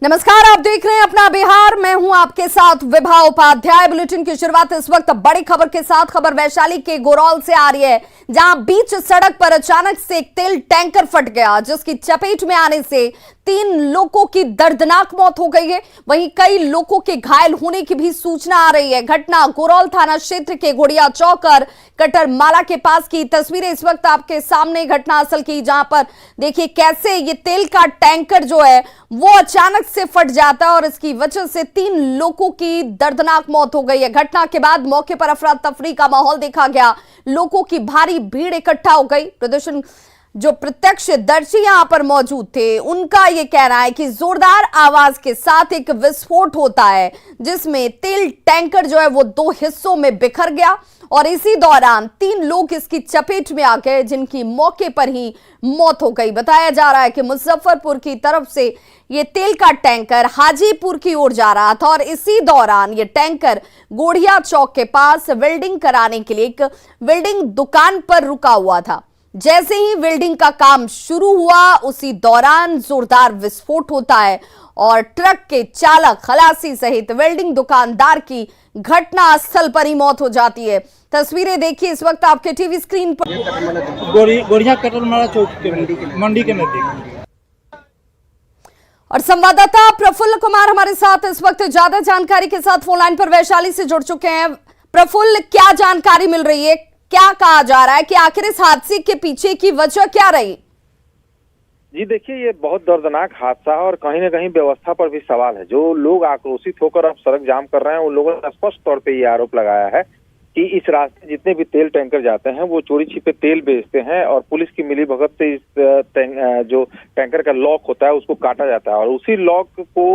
नमस्कार, आप देख रहे हैं अपना बिहार। मैं हूं आपके साथ विभा उपाध्याय। बुलेटिन की शुरुआत इस वक्त बड़ी खबर के साथ। खबर वैशाली के गोरौल से आ रही है, जहां बीच सड़क पर अचानक से एक तेल टैंकर फट गया, जिसकी चपेट में आने से 3 लोगों की दर्दनाक मौत हो गई है। वहीं कई लोगों के घायल होने की भी सूचना आ रही है। घटना गोरौल थाना क्षेत्र के घोड़िया चौक और कटरमाला के पास की तस्वीरें इस वक्त आपके सामने घटनास्थल की, जहां पर देखिए कैसे ये तेल का टैंकर जो है वो अचानक से फट जाता है और इसकी वजह से 3 लोगों की दर्दनाक मौत हो गई है। घटना के बाद मौके पर अफरा तफरी का माहौल देखा गया। लोगों की भारी भीड़ इकट्ठा हो गई। प्रदर्शन जो प्रत्यक्षदर्शी यहां पर मौजूद थे, उनका यह कहना है कि जोरदार आवाज के साथ एक विस्फोट होता है, जिसमें तेल टैंकर जो है वो 2 हिस्सों में बिखर गया और इसी दौरान 3 लोग इसकी चपेट में आ गए, जिनकी मौके पर ही मौत हो गई। बताया जा रहा है कि मुजफ्फरपुर की तरफ से ये तेल का टैंकर हाजीपुर की ओर जा रहा था और इसी दौरान ये टैंकर गोढ़िया चौक के पास वेल्डिंग कराने के लिए एक वेल्डिंग दुकान पर रुका हुआ था। जैसे ही वेल्डिंग का काम शुरू हुआ, उसी दौरान जोरदार विस्फोट होता है और ट्रक के चालक, खलासी सहित वेल्डिंग दुकानदार की घटनास्थल पर ही मौत हो जाती है। तस्वीरें देखिए इस वक्त आपके टीवी स्क्रीन पर। गोढ़िया कटरमाला चौक के मंडी के नजदीक। और संवाददाता प्रफुल्ल कुमार हमारे साथ इस वक्त ज्यादा जानकारी के साथ फोन लाइन पर वैशाली से जुड़ चुके हैं। प्रफुल्ल, क्या जानकारी मिल रही है? क्या कहा जा रहा है कि आखिर इस हादसे के पीछे की वजह क्या रही? जी देखिए, ये बहुत दर्दनाक हादसा है और कहीं ना कहीं व्यवस्था पर भी सवाल है। जो लोग आक्रोशित होकर अब सड़क जाम कर रहे हैं, उन लोगों ने स्पष्ट तौर पे ये आरोप लगाया है कि इस रास्ते जितने भी तेल टैंकर जाते हैं वो चोरी छिपे तेल बेचते हैं और पुलिस की मिलीभगत से इस जो टैंकर का लॉक होता है उसको काटा जाता है और उसी लॉक को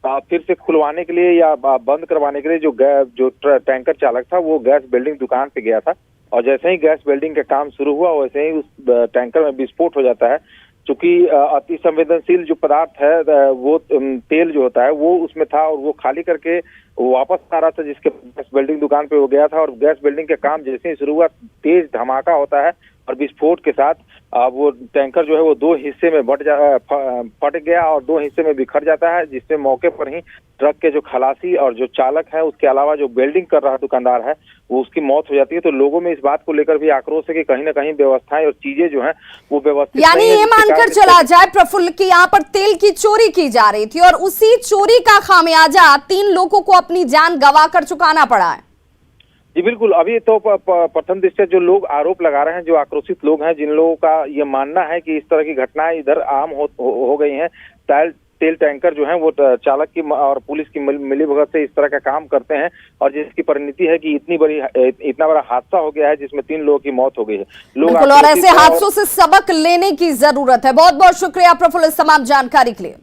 फिर से खुलवाने के लिए या बंद करवाने के लिए जो टैंकर चालक था वो गैस वेल्डिंग दुकान पे गया था और जैसे ही गैस वेल्डिंग का काम शुरू हुआ वैसे ही उस टैंकर में विस्फोट हो जाता है। चूंकि अति संवेदनशील जो पदार्थ है वो तेल जो होता है वो उसमें था और वो खाली करके वापस आ रहा था, जिसके गैस वेल्डिंग दुकान पे वो गया था और गैस वेल्डिंग का काम जैसे ही शुरू हुआ, तेज धमाका होता है और विस्फोट के साथ वो टैंकर जो है वो 2 हिस्से में फट गया और 2 हिस्से में बिखर जाता है, जिससे मौके पर ही ट्रक के जो खलासी और जो चालक है, उसके अलावा जो वेल्डिंग कर रहा दुकानदार है, वो उसकी मौत हो जाती है। तो लोगों में इस बात को लेकर भी आक्रोश है कि कहीं ना कहीं व्यवस्थाएं और चीजें जो हैं वो व्यवस्थित, यानी ये मानकर चला जाए प्रफुल्ल कि यहाँ पर तेल की चोरी की जा रही थी और उसी चोरी का खामियाजा 3 लोगों को अपनी जान गंवा कर चुकाना पड़ा है। जी बिल्कुल। अभी तो प्रथम दृष्टया जो लोग आरोप लगा रहे हैं, जो आक्रोशित लोग हैं, जिन लोगों का ये मानना है कि इस तरह की घटनाएं इधर आम हो गई हैं, तेल टैंकर जो है वो चालक की और पुलिस की मिलीभगत से इस तरह का काम करते हैं और जिसकी परिणति है कि इतना बड़ा हादसा हो गया है जिसमें 3 लोगों की मौत हो गई है। बिल्कुल, और ऐसे हादसों से सबक लेने की जरूरत है। बहुत बहुत शुक्रिया प्रफुल्ल इस तमाम जानकारी के लिए।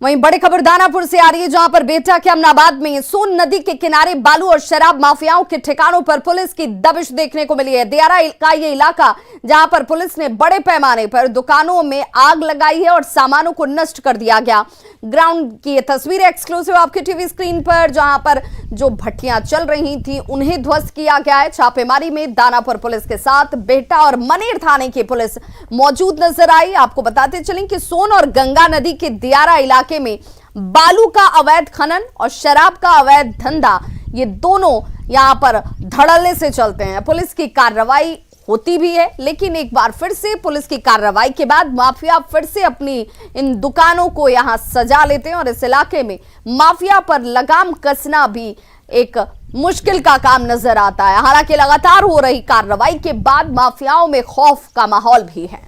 वहीं बड़ी खबर दानापुर से आ रही है, जहां पर बेटा के अमनाबाद में सोन नदी के किनारे बालू और शराब माफियाओं के ठिकानों पर पुलिस की दबिश देखने को मिली है। दियारा का ये इलाका, जहां पर पुलिस ने बड़े पैमाने पर दुकानों में आग लगाई है और सामानों को नष्ट कर दिया गया। ग्राउंड की ये तस्वीरें एक्सक्लूसिव आपके टीवी स्क्रीन पर, जहां पर जो भट्टियां चल रही थी उन्हें ध्वस्त किया गया है। छापेमारी में दानापुर पुलिस के साथ बेहटा और मनेर थाने की पुलिस मौजूद नजर आई। आपको बताते चलें कि सोन और गंगा नदी के दियारा इलाके में बालू का अवैध खनन और शराब का अवैध धंधा, ये दोनों यहां पर धड़ल्ले से चलते हैं। पुलिस की कार्रवाई होती भी है, लेकिन एक बार फिर से पुलिस की कार्रवाई के बाद माफिया फिर से अपनी इन दुकानों को यहां सजा लेते हैं और इस इलाके में माफिया पर लगाम कसना भी एक मुश्किल का काम नजर आता है। हालांकि लगातार हो रही कार्रवाई के बाद माफियाओं में खौफ का माहौल भी है।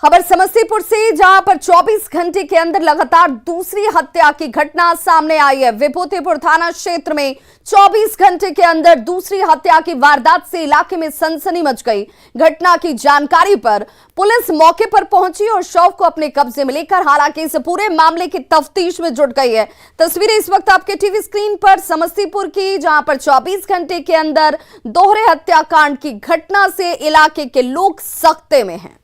खबर समस्तीपुर से, जहां पर 24 घंटे के अंदर लगातार दूसरी हत्या की घटना सामने आई है। विभूतिपुर थाना क्षेत्र में 24 घंटे के अंदर दूसरी हत्या की वारदात से इलाके में सनसनी मच गई। घटना की जानकारी पर पुलिस मौके पर पहुंची और शव को अपने कब्जे में लेकर हालांकि इस पूरे मामले की तफ्तीश में जुट गई है। तस्वीरें इस वक्त आपके टीवी स्क्रीन पर समस्तीपुर की, जहां पर 24 घंटे के अंदर दोहरे हत्याकांड की घटना से इलाके के लोग सख्ते में हैं।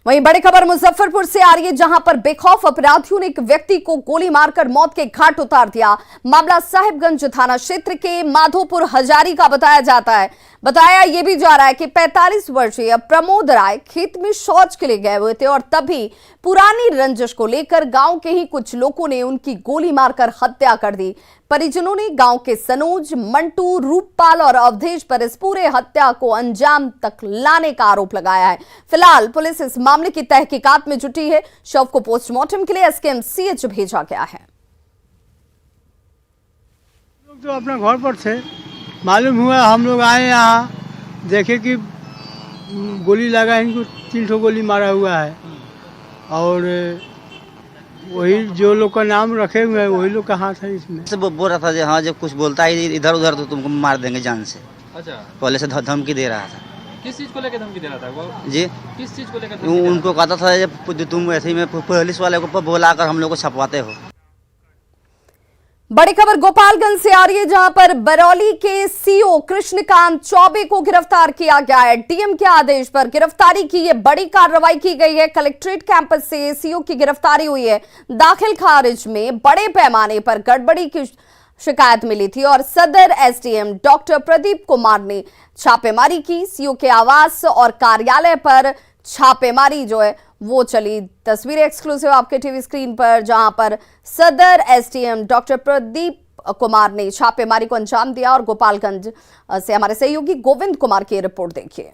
वहीं बड़ी खबर मुजफ्फरपुर से आ रही है, जहां पर बेखौफ अपराधियों ने एक व्यक्ति को गोली मारकर मौत के घाट उतार दिया। मामला साहिबगंज थाना क्षेत्र के माधोपुर हजारी का बताया जाता है। बताया यह भी जा रहा है कि 45 वर्षीय प्रमोद राय खेत में शौच के लिए गए हुए थे और तभी पुरानी रंजिश को लेकर गांव के ही कुछ लोगों ने उनकी गोली मारकर हत्या कर दी। परिजनों ने गांव के सनोज, मंटू, रूपपाल और अवधेश पर इस पूरे हत्या को अंजाम तक लाने का आरोप लगाया है। फिलहाल पुलिस इस मामले की तहकीकात में जुटी है। शव को पोस्टमार्टम के लिए एसकेएमसीएच भेजा गया है। लोग तो अपना घर पर थे, मालूम हुआ हम लोग आए यहाँ देखे कि गोली लगा, इनको 300 गोली मारा हुआ है और वही जो लोग का नाम रखे हुए हैं वही लोग का हाथ है इसमें। से बोल रहा था हाँ, जब कुछ बोलता है इधर उधर तो तुमको मार देंगे जान से। अच्छा, पहले से धमकी दे रहा था। किस चीज को लेकर धमकी दे रहा था वो? जी, किस चीज को लेकर धमकी दे रहा था? उनको कहता था जब तुम ऐसे ही में पुलिस वाले को बोला कर हम लोग को छपवाते हो। बड़ी खबर गोपालगंज से आ रही है, जहां पर बरौली के सीओ कृष्णकांत चौबे को गिरफ्तार किया गया है। डीएम के आदेश पर गिरफ्तारी की यह बड़ी कार्रवाई की गई है। कलेक्ट्रेट कैंपस से सीओ की गिरफ्तारी हुई है। दाखिल खारिज में बड़े पैमाने पर गड़बड़ी की शिकायत मिली थी और सदर एसडीएम डॉक्टर प्रदीप कुमार ने छापेमारी की। सीओ के आवास और कार्यालय पर छापेमारी जो है वो चली। तस्वीरें एक्सक्लूसिव आपके टीवी स्क्रीन पर, जहां पर सदर एसडीएम डॉक्टर प्रदीप कुमार ने छापेमारी को अंजाम दिया। और गोपालगंज से हमारे सहयोगी गोविंद कुमार की रिपोर्ट देखिए।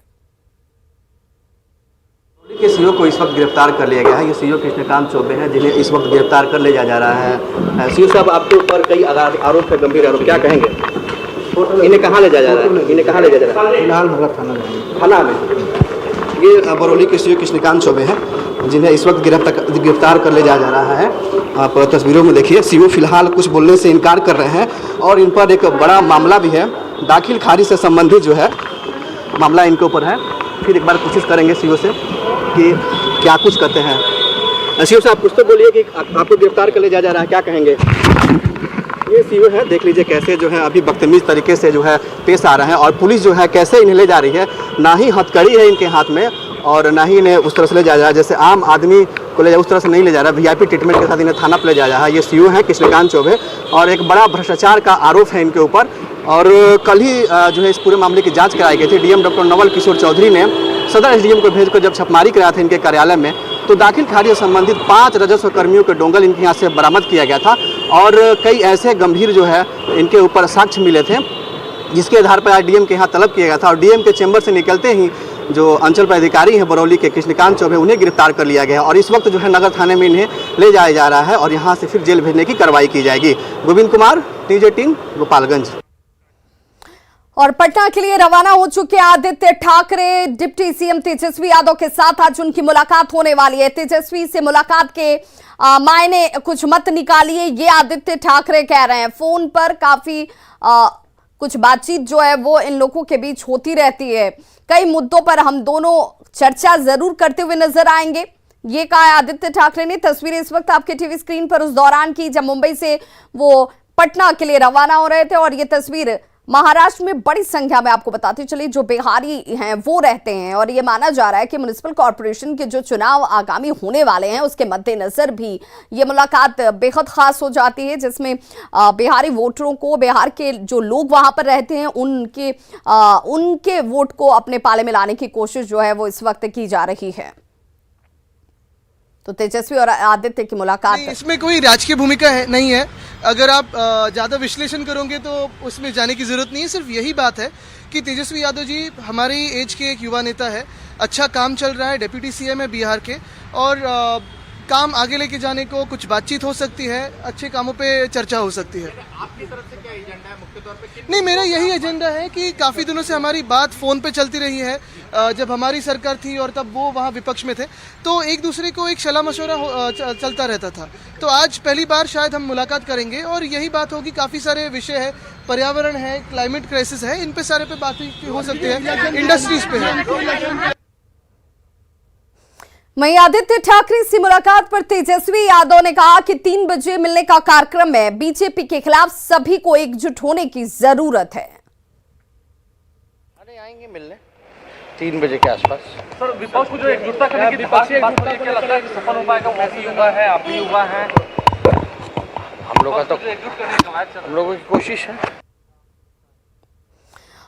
के सीओ को इस वक्त गिरफ्तार कर लिया गया है। ये सीओ कृष्णकांत चौबे हैं, जिन्हें इस वक्त गिरफ्तार कर ले जा रहा है। सीओ साहब, आपके ऊपर कई आरोप है, गंभीर आरोप, क्या कहेंगे? इन्हें कहाँ ले जा रहा है? इन्हें कहाँ ले जा रहा है? फिलहाल भगत थाना में। ये बरौली के सीओ कृष्णकांत चौबे हैं, जिन्हें इस वक्त गिरफ्तार कर ले जा रहा है। आप तस्वीरों में देखिए, सीओ फिलहाल कुछ बोलने से इनकार कर रहे हैं और इन पर एक बड़ा मामला भी है। दाखिल खारिज से संबंधित जो है मामला इनके ऊपर है। फिर एक बार कोशिश करेंगे सीओ से कि क्या कुछ कहते हैं। सीओ साहब, कुछ तो बोलिए कि आपको गिरफ्तार कर ले जा रहा है, क्या कहेंगे? ये सीओ है, देख लीजिए कैसे जो है अभी बदतमीज तरीके से जो है पेश आ रहे हैं और पुलिस जो है कैसे इन्हें ले जा रही है। ना ही हथकड़ी है इनके हाथ में और ना ही इन्हें उस तरह से ले जा रहा है जैसे आम आदमी को ले जा, उस तरह से नहीं ले जा रहा है। वीआईपी ट्रीटमेंट के साथ इन्हें थाना पर ले जा रहा है। ये सीओ है कृष्णकांत चौबे और एक बड़ा भ्रष्टाचार का आरोप है इनके ऊपर। और कल ही जो है इस पूरे मामले की जाँच कराई गई थी। डीएम डॉक्टर नवल किशोर चौधरी ने सदर एसडीएम को भेजकर जब छापेमारी कराया था इनके कार्यालय में, तो दाखिल खारिज से संबंधित 5 राजस्व कर्मियों के डोंगल इनके यहाँ से बरामद किया गया था और कई ऐसे गंभीर जो है इनके ऊपर साक्ष्य मिले थे, जिसके आधार पर आज डीएम के यहाँ तलब किया गया था। और डीएम के चैम्बर से निकलते ही जो अंचल पदाधिकारी हैं बरौली के कृष्णकांत चौबे, उन्हें गिरफ्तार कर लिया गया और इस वक्त जो है नगर थाने में इन्हें ले जाया जा रहा है और यहाँ से फिर जेल भेजने की कार्रवाई की जाएगी। गोविंद कुमार, न्यूज18, गोपालगंज। और पटना के लिए रवाना हो चुके आदित्य ठाकरे डिप्टी सीएम तेजस्वी यादव के साथ आज उनकी मुलाकात होने वाली है। तेजस्वी से मुलाकात के मायने कुछ मत निकालिए, ये आदित्य ठाकरे कह रहे हैं। फोन पर काफी कुछ बातचीत जो है वो इन लोगों के बीच होती रहती है। कई मुद्दों पर हम दोनों चर्चा जरूर करते हुए नजर आएंगे, ये कहा है आदित्य ठाकरे ने। तस्वीरें इस वक्त आपके टीवी स्क्रीन पर उस दौरान की जब मुंबई से वो पटना के लिए रवाना हो रहे थे। और ये तस्वीर महाराष्ट्र में बड़ी संख्या में, आपको बताती चली, जो बिहारी हैं वो रहते हैं और ये माना जा रहा है कि म्युनिसिपल कॉर्पोरेशन के जो चुनाव आगामी होने वाले हैं उसके मद्देनजर भी ये मुलाकात बेहद खास हो जाती है, जिसमें बिहारी वोटरों को, बिहार के जो लोग वहां पर रहते हैं उनके वोट को अपने पाले में लाने की कोशिश जो है वो इस वक्त की जा रही है। तो तेजस्वी और आदित्य की मुलाकात, इसमें कोई राजकीय भूमिका नहीं है। अगर आप ज़्यादा विश्लेषण करोगे तो उसमें जाने की ज़रूरत नहीं है। सिर्फ यही बात है कि तेजस्वी यादव जी हमारी एज के एक युवा नेता है, अच्छा काम चल रहा है, डेप्यूटी सीएम है बिहार के और काम आगे लेके जाने को कुछ बातचीत हो सकती है, अच्छे कामों पे चर्चा हो सकती है। आपकी तरफ से क्या एजेंडा है मुख्य तौर पे? नहीं, मेरा यही एजेंडा है कि काफ़ी दिनों से हमारी बात फ़ोन पे चलती रही है। जब हमारी सरकार थी और तब वो वहाँ विपक्ष में थे तो एक दूसरे को एक सलाह मशवरा चलता रहता था। तो आज पहली बार शायद हम मुलाकात करेंगे और यही बात होगी। काफ़ी सारे विषय है, पर्यावरण है, क्लाइमेट क्राइसिस है, इन पे सारे पे बातें हो सकती है, इंडस्ट्रीज पे है। वहीं आदित्य ठाकरे से मुलाकात पर तेजस्वी यादव ने कहा कि 3 बजे मिलने का कार्यक्रम है, बीजेपी के खिलाफ सभी को एकजुट होने की जरूरत है। अरे आएंगे मिलने, 3 बजे के आसपास। सर विपक्ष को जो एकजुटता करने की बात क्या लगता है कि सफल हो पाएगा? वो भी युवा है, आप भी युवा हैं, हम लोग का तो एकजुट करने का हम लोगों की कोशिश है।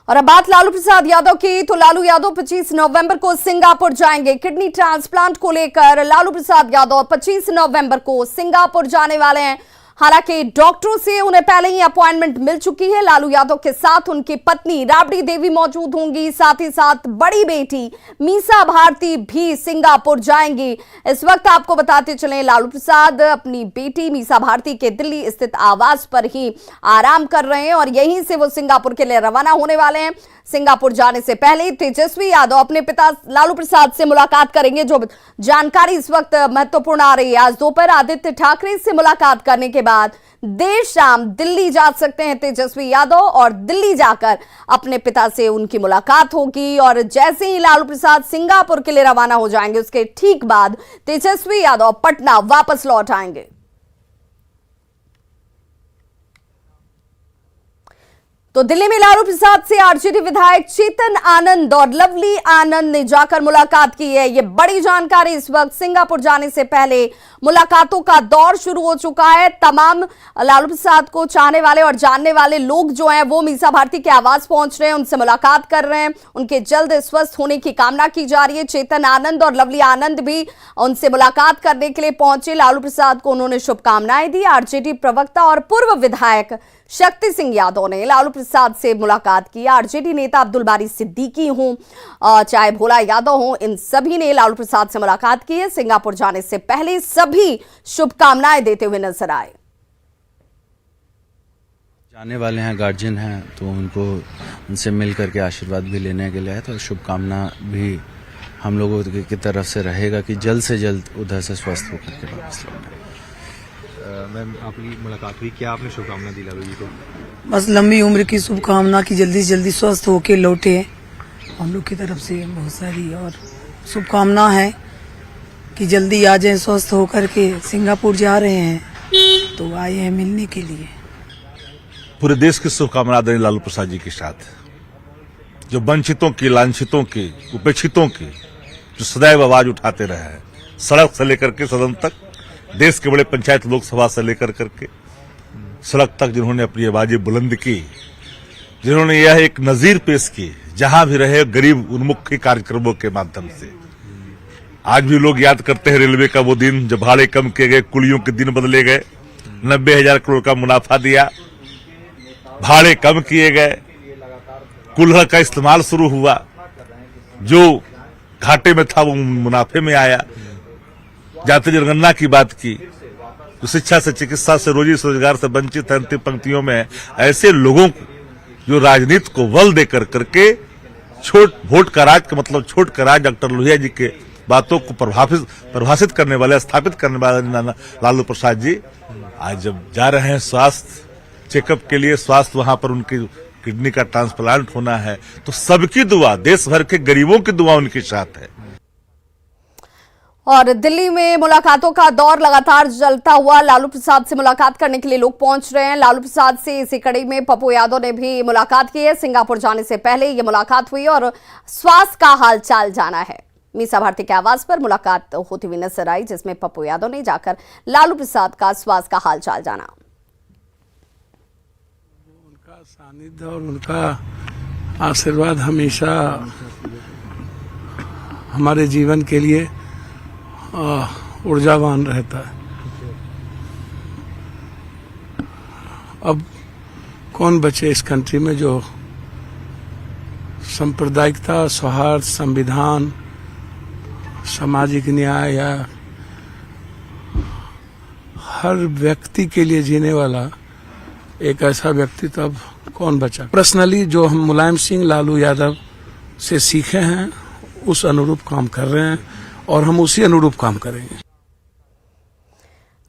और अब बात लालू प्रसाद यादव की, तो लालू यादव 25 नवंबर को सिंगापुर जाएंगे। किडनी ट्रांसप्लांट को लेकर लालू प्रसाद यादव 25 नवंबर को सिंगापुर जाने वाले हैं। हालांकि डॉक्टरों से उन्हें पहले ही अपॉइंटमेंट मिल चुकी है। लालू यादव के साथ उनकी पत्नी राबड़ी देवी मौजूद होंगी, साथ ही साथ बड़ी बेटी मीसा भारती भी सिंगापुर जाएंगी। इस वक्त आपको बताते चलें, लालू प्रसाद अपनी बेटी मीसा भारती के दिल्ली स्थित आवास पर ही आराम कर रहे हैं और यहीं से वो सिंगापुर के लिए रवाना होने वाले हैं। सिंगापुर जाने से पहले तेजस्वी यादव अपने पिता लालू प्रसाद से मुलाकात करेंगे। जो जानकारी इस वक्त महत्वपूर्ण आ रही है, आज दोपहर आदित्य ठाकरे से मुलाकात करने के बाद देर शाम दिल्ली जा सकते हैं तेजस्वी यादव और दिल्ली जाकर अपने पिता से उनकी मुलाकात होगी। और जैसे ही लालू प्रसाद सिंगापुर के लिए रवाना हो जाएंगे, उसके ठीक बाद तेजस्वी यादव पटना वापस लौट आएंगे। तो दिल्ली में लालू प्रसाद से आरजेडी विधायक चेतन आनंद और लवली आनंद ने जाकर मुलाकात की है। ये बड़ी जानकारी। इस वक्त सिंगापुर जाने से पहले मुलाकातों का दौर शुरू हो चुका है। तमाम लालू प्रसाद को चाहने वाले और जानने वाले लोग जो हैं वो मीसा भारती के आवास पहुंच रहे हैं, उनसे मुलाकात कर रहे हैं, उनके जल्द स्वस्थ होने की कामना की जा रही है। चेतन आनंद और लवली आनंद भी उनसे मुलाकात करने के लिए पहुंचे। लालू प्रसाद को उन्होंने शुभकामनाएं दी। आरजेडी प्रवक्ता और पूर्व विधायक शक्ति सिंह यादव ने लालू प्रसाद से मुलाकात की। आरजेडी नेता अब्दुल बारी सिद्दीकी हों, चाहे भोला यादव हों, इन सभी ने लालू प्रसाद से मुलाकात की है। सिंगापुर जाने से पहले सभी शुभकामनाएं देते हुए नजर आए। जाने वाले हैं, गार्जियन हैं, तो उनसे मिल करके आशीर्वाद भी लेने के लिए आए। तो शुभकामना भी हम लोगों की तरफ से रहेगा कि जल्द से जल्द उधर से स्वस्थ होकर के वापस लौटें। मैम आपकी मुलाकात हुई, क्या आपने शुभकामना दी लालू जी को? बस लंबी उम्र की शुभकामना की जल्दी से जल्दी स्वस्थ होके लौटे। हम लोग की तरफ से बहुत सारी और शुभकामना है कि जल्दी आ जाएं स्वस्थ होकर के। सिंगापुर जा रहे हैं तो आए हैं मिलने के लिए। पूरे देश की शुभकामना दें लालू प्रसाद जी के साथ, जो वंचितों की, लांछितों की, उपेक्षितों की जो सदैव आवाज उठाते रहे हैं, सड़क से लेकर के सदन तक, देश के बड़े पंचायत लोकसभा से लेकर करके सड़क तक जिन्होंने अपनी आवाजें बुलंद की, जिन्होंने यह एक नजीर पेश की, जहां भी रहे गरीब उन्मुखी कार्यक्रमों के माध्यम से। आज भी लोग याद करते हैं रेलवे का वो दिन जब भाड़े कम किए गए, कुलियों के दिन बदले गए, 90,000 करोड़ का मुनाफा दिया, भाड़े कम किए गए, कुल्हड़ का इस्तेमाल शुरू हुआ, जो घाटे में था वो मुनाफे में आया। जाति जनगणना की बात की, जो शिक्षा से, चिकित्सा से, रोजी से, रोजगार से वंचित है, अंतिम पंक्तियों में ऐसे लोगों को जो राजनीति को बल देकर करके वोट का राज का मतलब छोट का राज, डॉक्टर लोहिया जी के बातों को परिभाषित करने वाले, स्थापित करने वाले लालू प्रसाद जी आज जब जा रहे हैं स्वास्थ्य चेकअप के लिए, स्वास्थ्य वहां पर उनकी किडनी का ट्रांसप्लांट होना है, तो सबकी दुआ, देश भर के गरीबों की दुआ उनके साथ है। और दिल्ली में मुलाकातों का दौर लगातार चलता हुआ, लालू प्रसाद से मुलाकात करने के लिए लोग पहुंच रहे हैं। लालू प्रसाद से इसी कड़ी में पप्पू यादव ने भी मुलाकात की है। सिंगापुर जाने से पहले ये मुलाकात हुई और स्वास्थ्य का हालचाल जाना है। मीसा भारती के आवास पर मुलाकात होती हुई नजर आई, जिसमें पप्पू यादव ने जाकर लालू प्रसाद का स्वास्थ्य का हालचाल जाना। उनका सानिध्य और उनका आशीर्वाद हमेशा हमारे जीवन के लिए ऊर्जावान रहता है। अब कौन बचे इस कंट्री में जो सांप्रदायिकता, सौहार्द, संविधान, सामाजिक न्याय या हर व्यक्ति के लिए जीने वाला एक ऐसा व्यक्ति, तो अब कौन बचा? पर्सनली जो हम मुलायम सिंह, लालू यादव से सीखे हैं उस अनुरूप काम कर रहे हैं और हम उसी अनुरूप काम करेंगे।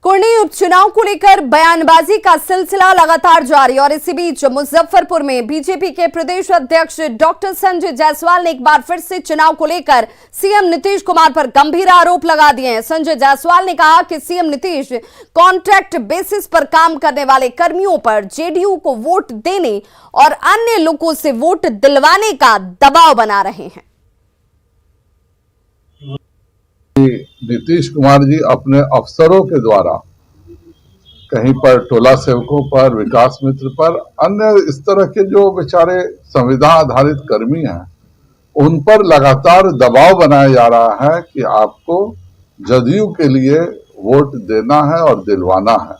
कुर्नी उपचुनाव को लेकर बयानबाजी का सिलसिला लगातार जारी और इसी बीच मुजफ्फरपुर में बीजेपी के प्रदेश अध्यक्ष डॉक्टर संजय जायसवाल ने एक बार फिर से चुनाव को लेकर सीएम नीतीश कुमार पर गंभीर आरोप लगा दिए हैं। संजय जायसवाल ने कहा कि सीएम नीतीश कॉन्ट्रैक्ट बेसिस पर काम करने वाले कर्मियों पर जेडीयू को वोट देने और अन्य लोगों से वोट दिलवाने का दबाव बना रहे हैं। नीतीश कुमार जी अपने अफसरों के द्वारा कहीं पर टोला सेवकों पर, विकास मित्र पर, अन्य इस तरह के जो बेचारे संविदा आधारित कर्मी हैं, उन पर लगातार दबाव बनाया जा रहा है कि आपको जदयू के लिए वोट देना है और दिलवाना है।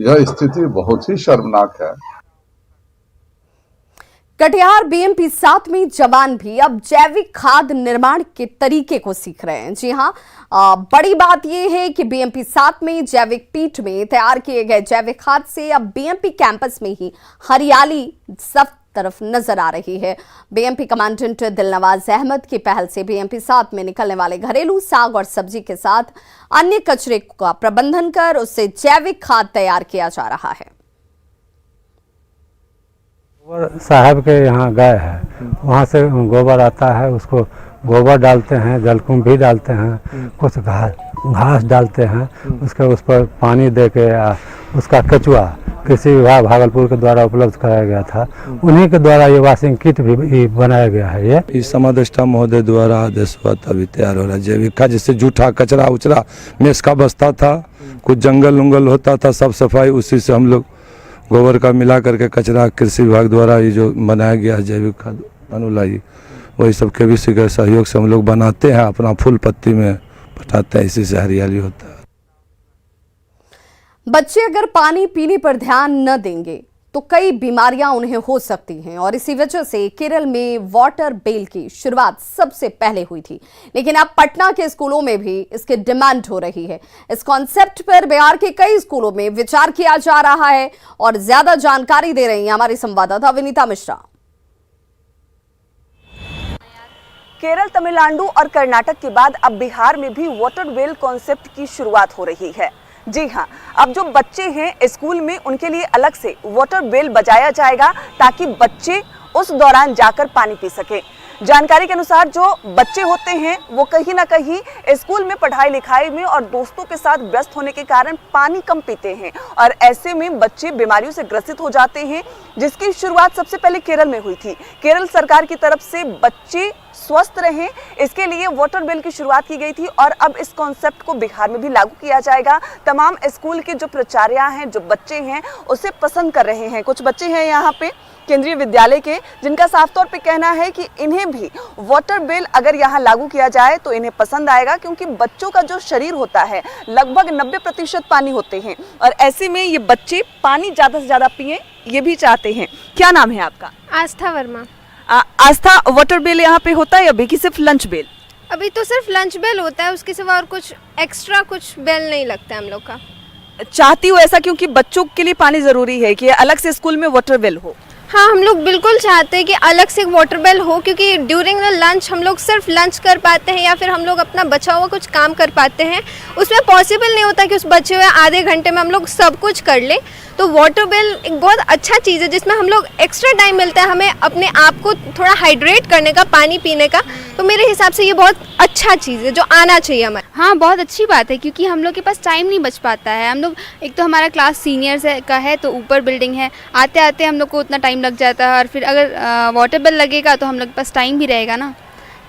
यह स्थिति बहुत ही शर्मनाक है। कटिहार बीएमपी 7 में जवान भी अब जैविक खाद निर्माण के तरीके को सीख रहे हैं। जी हां, बड़ी बात यह है कि बीएमपी 7 में जैविक पीठ में तैयार किए गए जैविक खाद से अब बीएमपी कैंपस में ही हरियाली सब तरफ नजर आ रही है। बीएमपी कमांडेंट दिलनवाज अहमद की पहल से बीएमपी 7 में निकलने वाले घरेलू साग और सब्जी के साथ अन्य कचरे का प्रबंधन कर उससे जैविक खाद तैयार किया जा रहा है। गोबर साहब के यहाँ गए हैं, वहाँ से गोबर आता है, उसको गोबर डालते हैं, जलकुंभ भी डालते हैं, कुछ घास डालते हैं, उसके उस पर पानी दे के उसका कचुआ कृषि विभाग भागलपुर के द्वारा उपलब्ध कराया गया था, उन्हीं के द्वारा ये वॉशिंग किट भी बनाया गया है। ये समादेष्टा महोदय द्वारा आदेश हुआ तभी तैयार हो रहा है जैविक खाद, जिससे जूठा कचरा उचरा मेस का बस्ता था, कुछ जंगल उंगल होता था, सब सफाई उसी से हम लोग गोबर का मिला करके कचरा कृषि विभाग द्वारा ये जो बनाया गया है जैविक खाद अनुलाई, वही सब के भी सहयोग से हम लोग बनाते हैं, अपना फूल पत्ती में पटाते हैं, इसी से हरियाली होता है। बच्चे अगर पानी पीने पर ध्यान न देंगे तो कई बीमारियां उन्हें हो सकती हैं और इसी वजह से केरल में वाटर बेल की शुरुआत सबसे पहले हुई थी, लेकिन अब पटना के स्कूलों में भी इसकी डिमांड हो रही है। इस कॉन्सेप्ट पर बिहार के कई स्कूलों में विचार किया जा रहा है और ज्यादा जानकारी दे रही हैं हमारी संवाददाता विनीता मिश्रा। केरल, तमिलनाडु और कर्नाटक के बाद अब बिहार में भी वाटर वेल कॉन्सेप्ट की शुरुआत हो रही है। जी हाँ, अब जो बच्चे हैं स्कूल में उनके लिए अलग से वाटर बेल बजाया जाएगा ताकि बच्चे उस दौरान जाकर पानी पी सकें। जानकारी के अनुसार जो बच्चे होते हैं वो कहीं ना कहीं स्कूल में पढ़ाई लिखाई में और दोस्तों के साथ व्यस्त होने के कारण पानी कम पीते हैं और ऐसे में बच्चे बीमारियों से ग्रसित हो जाते हैं, जिसकी शुरुआत सबसे पहले केरल में हुई थी। केरल सरकार की तरफ से बच्चे स्वस्थ रहें इसके लिए वाटर बेल की शुरुआत की गई थी और अब इस कॉन्सेप्ट को बिहार में भी लागू किया जाएगा। तमाम स्कूल के जो प्राचार्य हैं, जो बच्चे हैं, उसे पसंद कर रहे हैं। कुछ बच्चे हैं यहाँ पे केंद्रीय विद्यालय के जिनका साफ तौर पे कहना है कि इन्हें भी वाटर बेल अगर यहाँ लागू किया जाए तो इन्हें पसंद आएगा, क्योंकि बच्चों का जो शरीर होता है लगभग 90% पानी होते हैं और ऐसे में ये बच्चे पानी ज़्यादा से ज़्यादा पिए ये भी चाहते हैं। क्या नाम है आपका? आस्था वर्मा। आस्था, वाटर बेल यहाँ पे होता है अभी कि सिर्फ लंच बेल? अभी तो सिर्फ लंच बेल होता है, उसके सिवा और कुछ एक्स्ट्रा कुछ बेल नहीं लगता है हम लोग का। चाहती हूँ ऐसा क्योंकि बच्चों के लिए पानी जरूरी है कि अलग से स्कूल में वाटर बेल हो। हाँ, हम लोग बिल्कुल चाहते हैं कि अलग से वाटर बेल हो, क्योंकि ड्यूरिंग द लंच हम लोग सिर्फ लंच कर पाते हैं या फिर हम लोग अपना बचा हुआ कुछ काम कर पाते हैं, उसमें पॉसिबल नहीं होता कि उस बचे हुए आधे घंटे में हम लोग सब कुछ कर लें। तो वाटर बेल एक बहुत अच्छा चीज़ है जिसमें हम लोग एक्स्ट्रा टाइम मिलता है हमें अपने आप को थोड़ा हाइड्रेट करने का, पानी पीने का। तो मेरे हिसाब से ये बहुत अच्छा चीज़ है जो आना चाहिए हमें। हाँ, बहुत अच्छी बात है क्योंकि हम लोग के पास टाइम नहीं बच पाता है। हम लोग एक तो हमारा क्लास सीनियर्स का है तो ऊपर बिल्डिंग है, आते आते हम लोग को उतना टाइम लग जाता है और फिर अगर वाटर बेल लगेगा तो हम लोग के पास टाइम भी रहेगा ना।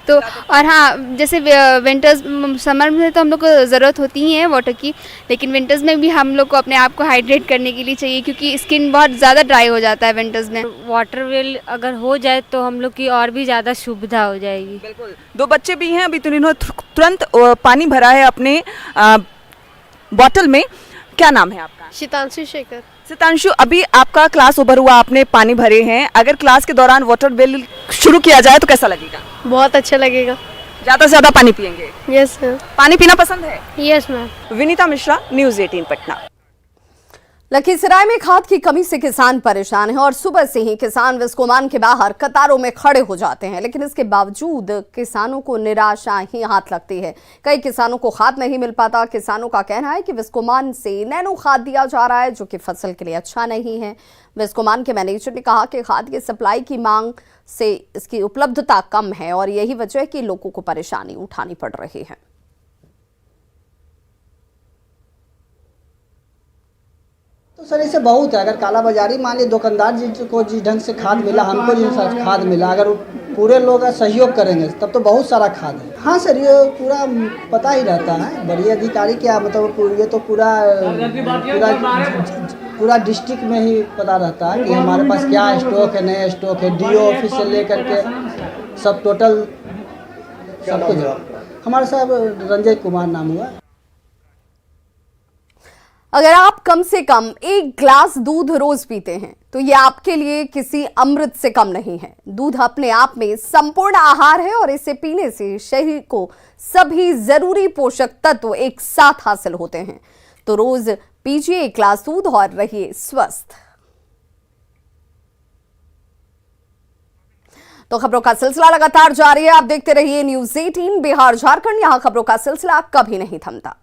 तो और हाँ, जैसे विंटर्स समर में तो हम लोग को ज़रूरत होती ही है वाटर की, लेकिन विंटर्स में भी हम लोग को अपने आप को हाइड्रेट करने के लिए चाहिए क्योंकि स्किन बहुत ज़्यादा ड्राई हो जाता है विंटर्स में। वाटर वेल अगर हो जाए तो हम लोग की और भी ज़्यादा सुविधा हो जाएगी। बिल्कुल। दो बच्चे भी हैं, अभी तो इन्होंने तुरंत पानी भरा है अपने बॉटल में। क्या नाम है आपका? शीतांशु शेखर। शीतांशु, अभी आपका क्लास ओवर हुआ, आपने पानी भरे हैं, अगर क्लास के दौरान वाटर बेल शुरू किया जाए तो कैसा लगेगा? बहुत अच्छा लगेगा। ज़्यादा से ज़्यादा पानी पियेंगे? Yes ma'am. पानी पीना पसंद है? Yes ma'am. Vinita Mishra, news 18 Patna. Lakhisarai में खाद की कमी से किसान परेशान हैं और सुबह से ही किसान विस्कोमान के बाहर कतारों में खड़े हो जाते हैं, लेकिन इसके बावजूद किसानों को निराशा ही हाथ लगती है। कई किसानों को खाद नहीं मिल पाता। किसानों का कहना है कि विस्कोमान से नैनो खाद दिया जा रहा है जो कि फसल के लिए अच्छा नहीं है। विस्कोमान के मैनेजर ने कहा कि खाद की सप्लाई की मांग से इसकी उपलब्धता कम है और यही वजह है कि लोगों को परेशानी उठानी पड़ रही है। तो सर इससे बहुत है, अगर काला बाजारी मान लीजिए दुकानदार जी को जिस ढंग से खाद मिला, हमको जिस खाद मिला, अगर पूरे लोग सहयोग करेंगे तब तो बहुत सारा खाद है। हाँ सर, ये पूरा पता ही रहता है, बड़ी अधिकारी क्या मतलब ये तो पूरा डिस्ट्रिक्ट में ही पता रहता है कि हमारे पास क्या स्टॉक है, नया स्टॉक है। डीओ ऑफिस से लेकर के सब टोटल सब कुछ। हमारे साहब रंजय कुमार नाम हुआ। अगर आप कम से कम 1 ग्लास दूध रोज पीते हैं तो ये आपके लिए किसी अमृत से कम नहीं है। दूध अपने आप में संपूर्ण आहार है और इसे पीने से शरीर को सभी जरूरी पोषक तत्व एक साथ हासिल होते हैं। तो रोज पीजिए 1 ग्लास दूध और रहिए स्वस्थ। तो खबरों का सिलसिला लगातार जारी है। आप देखते रहिए न्यूज़ 18 बिहार झारखंड। यहां खबरों का सिलसिला कभी नहीं थमता।